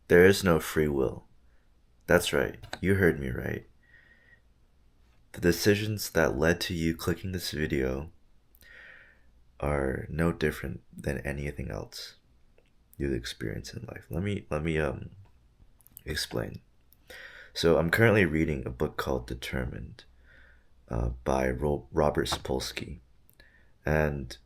There is no free will. That's right. You heard me right. The decisions that led to you clicking this video are no different than anything else you've experienced in life. Let me explain. So I'm currently reading a book called Determined by Robert Sapolsky, and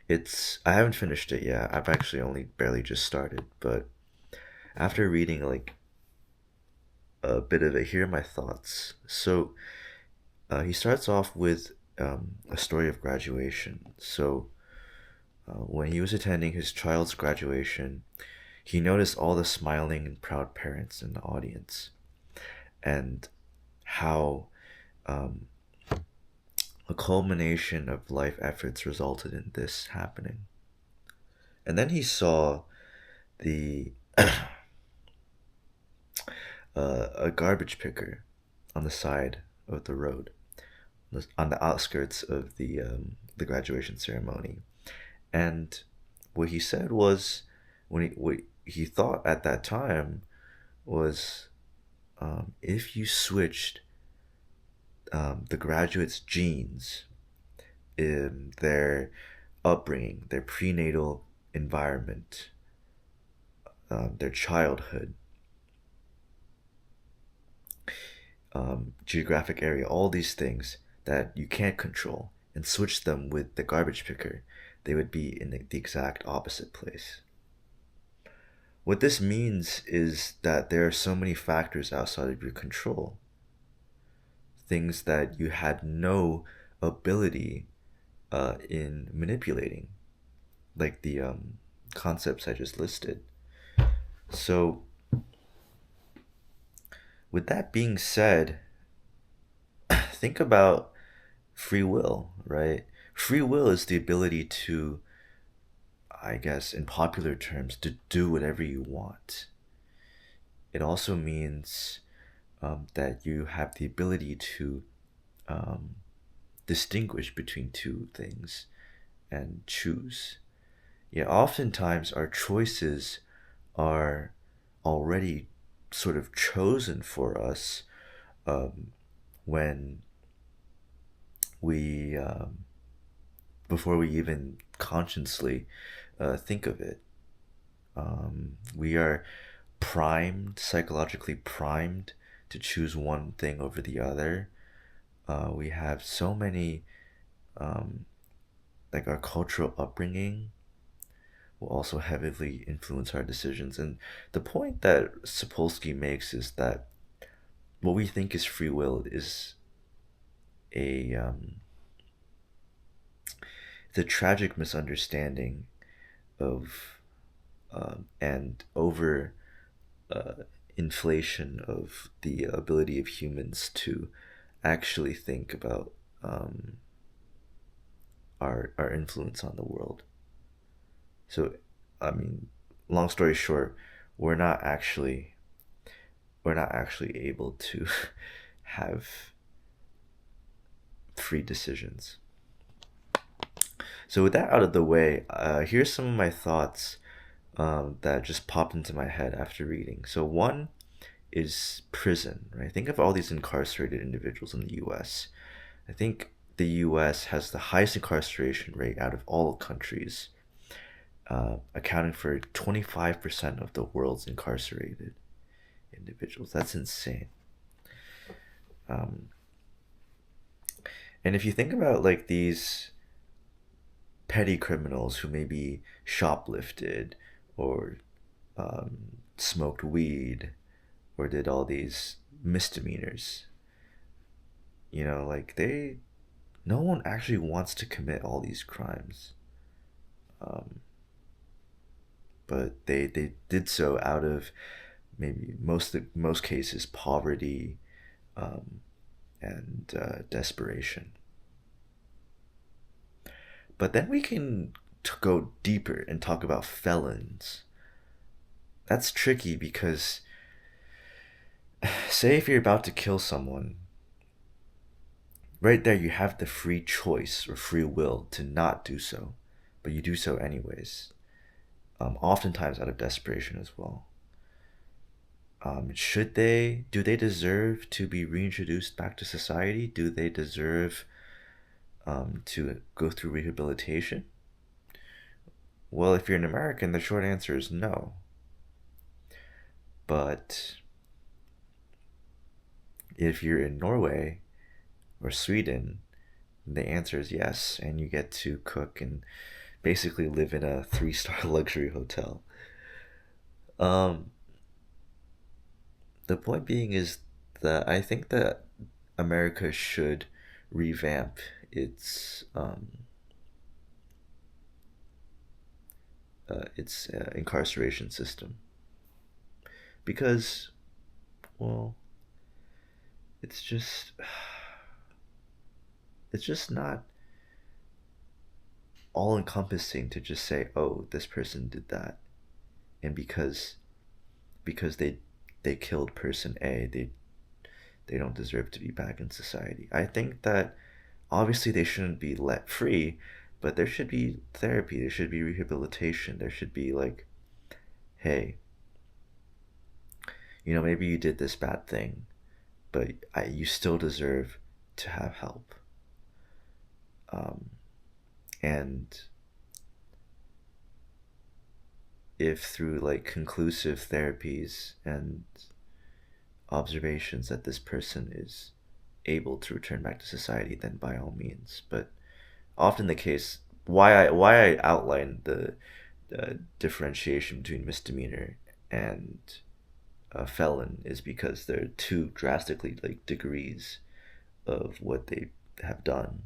I haven't finished it yet. I've actually only barely just started, but after reading like a bit of it, here are my thoughts. So he starts off with a story of graduation. So when he was attending his child's graduation, he noticed all the smiling and proud parents in the audience, and how um, a culmination of life efforts resulted in this happening. And then he saw the a garbage picker on the side of the road, on the outskirts of the graduation ceremony. And what he said was, what he thought at that time was, if you switched the graduates' genes in their upbringing, their prenatal environment, their childhood, geographic area, all these things that you can't control, and switch them with the garbage picker, they would be in the exact opposite place. What this means is that there are so many factors outside of your control, things that you had no ability in manipulating, like the concepts I just listed. So, with that being said, think about free will, right? Free will is the ability to, I guess, in popular terms, to do whatever you want. It also means that you have the ability to um, distinguish between two things and choose. Yeah, oftentimes our choices are already sort of chosen for us um, when we before we even consciously think of it. We are primed, psychologically primed, to choose one thing over the other. We have so many, um, like our cultural upbringing will also heavily influence our decisions. And the point that Sapolsky makes is that what we think is free will is a it's a tragic misunderstanding of and over uh, inflation of the ability of humans to actually think about um, our influence on the world. So, I mean, long story short, we're not actually we're not actually able to have free decisions. So with that out of the way, here's some of my thoughts that just popped into my head after reading. So one is prison, right? Think of all these incarcerated individuals in the U.S. I think the U.S. has the highest incarceration rate out of all countries, accounting for 25% of the world's incarcerated individuals. That's insane. Um, and if you think about like these petty criminals who maybe shoplifted or smoked weed or did all these misdemeanors, like no one actually wants to commit all these crimes. Um, but they did so out of maybe most cases poverty um, and desperation. But then we can go deeper and talk about felons. That's tricky because, say, if you're about to kill someone, right there you have the free choice or free will to not do so, but you do so anyways. oftentimes out of desperation as well. Do they deserve to be reintroduced back to society? Do they deserve to go through rehabilitation? Well, if you're an American, the short answer is no. But if you're in Norway or Sweden, the answer is yes, and you get to cook and basically live in a three-star luxury hotel. Um, the point being is that I think that America should revamp its incarceration system because, well, it's just it's just not all encompassing to just say, oh, this person did that, and because they killed person A, they don't deserve to be back in society. I think that obviously they shouldn't be let free, but there should be therapy, there should be rehabilitation, there should be like, hey, maybe you did this bad thing, but you still deserve to have help. Um, and if through like conclusive therapies and observations that this person is able to return back to society, then by all means. But often the case, why I outlined the differentiation between misdemeanor and a felon is because they're two drastically like degrees of what they have done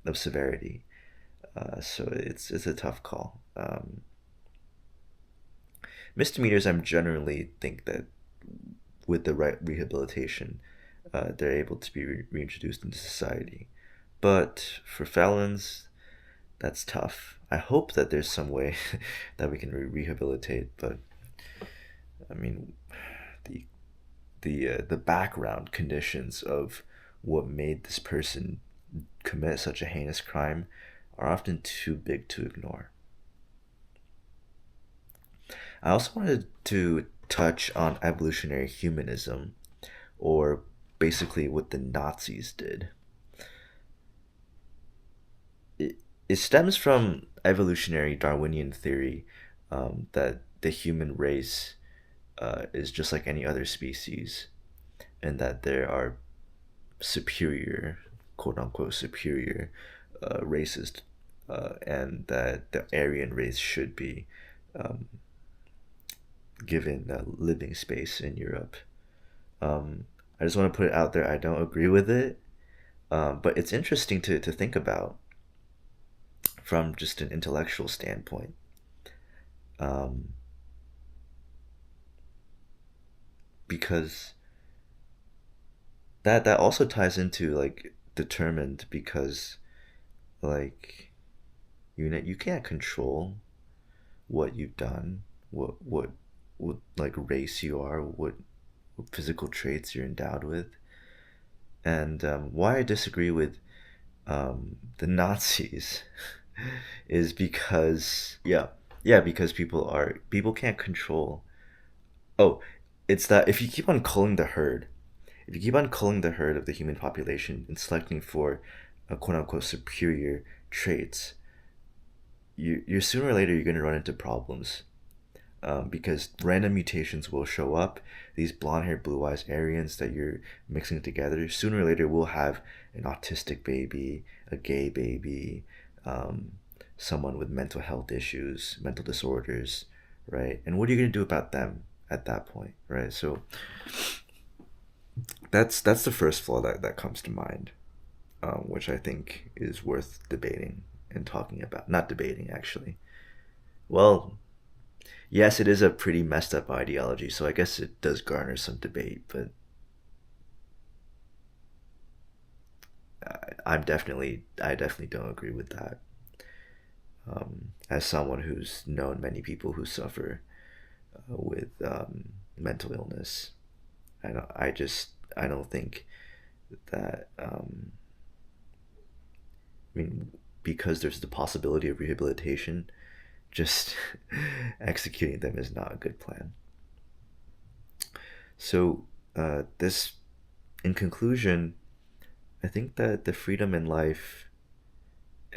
of severity. So it's a tough call. Misdemeanors, I'm generally think that with the right rehabilitation, they're able to be reintroduced into society. But for felons, that's tough. I hope that there's some way that we can rehabilitate, but I mean, the the background conditions of what made this person commit such a heinous crime are often too big to ignore. I also wanted to touch on evolutionary humanism, or basically what the Nazis did. It stems from evolutionary Darwinian theory that the human race is just like any other species, and that there are superior, quote unquote, superior races, and that the Aryan race should be um, given living space in Europe. I just want to put it out there. I don't agree with it, but it's interesting to think about from just an intellectual standpoint. Um, because that also ties into like determined, because like you can't control what you've done, what like race you are, what physical traits you're endowed with. And why I disagree with the Nazis is because, yeah, because people can't control. Oh, it's that if you keep on culling the herd, if you keep on culling the herd of the human population and selecting for quote unquote superior traits, you're sooner or later you're going to run into problems, because random mutations will show up. These blonde haired, blue eyes Aryans that you're mixing together, sooner or later we'll have an autistic baby, a gay baby, um, someone with mental health issues, mental disorders, right? And what are you going to do about them at that point, right? So that's the first flaw that comes to mind, which I think is worth debating and talking about. Not debating, actually. Well, yes, it is a pretty messed up ideology, so I guess it does garner some debate, but I definitely don't agree with that. As someone who's known many people who suffer with mental illness, I don't think that I mean, because there's the possibility of rehabilitation, just executing them is not a good plan. So, this, in conclusion, I think that the freedom in life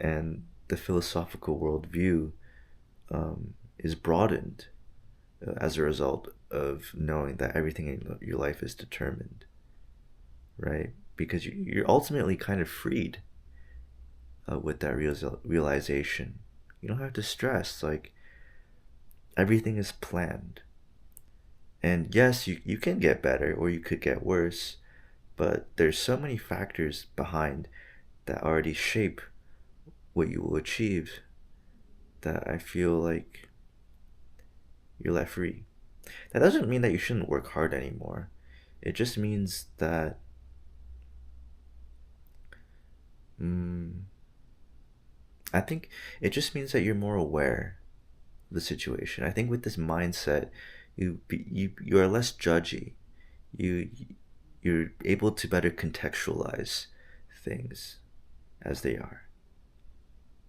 and the philosophical worldview is broadened as a result of knowing that everything in your life is determined, right? Because you're ultimately kind of freed with that realization. You don't have to stress, like, everything is planned. And yes, you can get better or you could get worse, but there's so many factors behind that already shape what you will achieve that I feel like you're let free. That doesn't mean that you shouldn't work hard anymore. It just means that mm, I think it just means that you're more aware of the situation. I think with this mindset, you are less judgy. You you're able to better contextualize things as they are.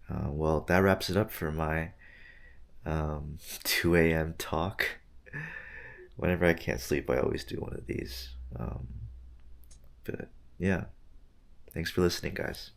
Well, that wraps it up for my 2 a.m. talk. Whenever I can't sleep, I always do one of these. But yeah, thanks for listening, guys.